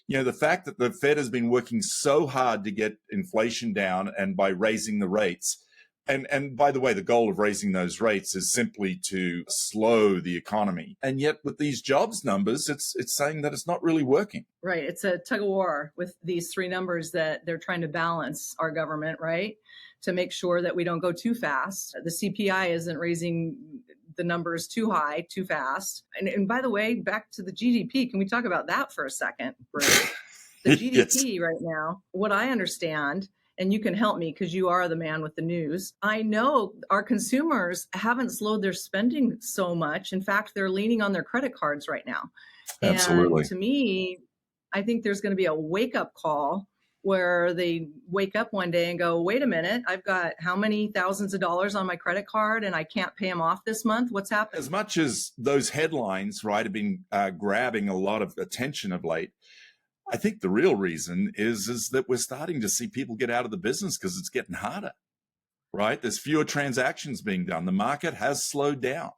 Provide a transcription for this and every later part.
The fact that the Fed has been working so hard to get inflation down and by raising the rates, and by the way, the goal of raising those rates is simply to slow the economy. And yet with these jobs numbers, it's saying that it's not really working. Right. It's a tug of war with these three numbers that they're trying to balance, our government, right? To make sure that we don't go too fast. The CPI isn't raising the numbers too high, too fast. And by the way, back to the GDP, can we talk about that for a second, Bruce? The GDP yes. Right now, what I understand, and you can help me because you are the man with the news. I know our consumers haven't slowed their spending so much. In fact, they're leaning on their credit cards right now. Absolutely. And to me, I think there's going to be a wake-up call where they wake up one day and go, wait a minute, I've got how many thousands of dollars on my credit card and I can't pay them off this month? What's happening? As much as those headlines, right, have been grabbing a lot of attention of late, I think the real reason is that we're starting to see people get out of the business because it's getting harder, right? There's fewer transactions being done. The market has slowed down.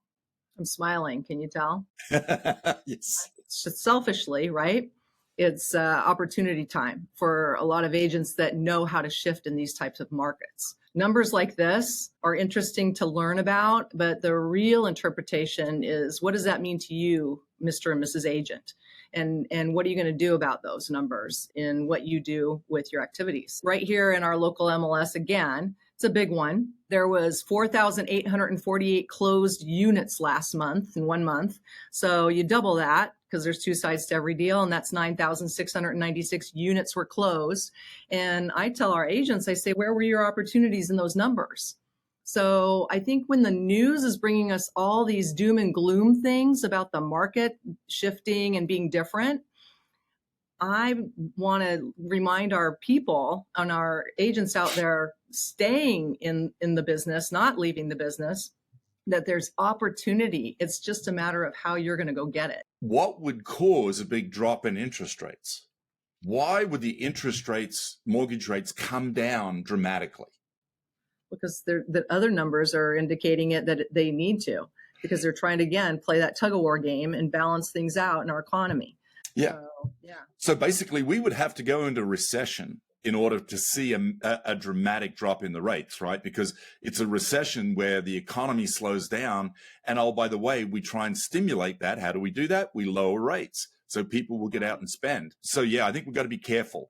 I'm smiling. Can you tell? Yes. It's just selfishly, right? It's opportunity time for a lot of agents that know how to shift in these types of markets. Numbers like this are interesting to learn about, but the real interpretation is, what does that mean to you, Mr. and Mrs. Agent? And what are you going to do about those numbers in what you do with your activities? Right here in our local MLS, again, it's a big one. There was 4,848 closed units last month in 1 month. So you double that because there's two sides to every deal, and that's 9,696 units were closed. And I tell our agents, I say, where were your opportunities in those numbers? So I think when the news is bringing us all these doom and gloom things about the market shifting and being different, I want to remind our people and our agents out there staying in the business, not leaving the business, that there's opportunity. It's just a matter of how you're going to go get it. What would cause a big drop in interest rates? Why would the interest rates, mortgage rates, come down dramatically? Because the other numbers are indicating it that they need to, because they're trying to, again, play that tug of war game and balance things out in our economy. Yeah. So basically, we would have to go into recession in order to see a dramatic drop in the rates, right? Because it's a recession where the economy slows down. And oh, by the way, we try and stimulate that. How do we do that? We lower rates so people will get out and spend. So yeah, I think we've got to be careful.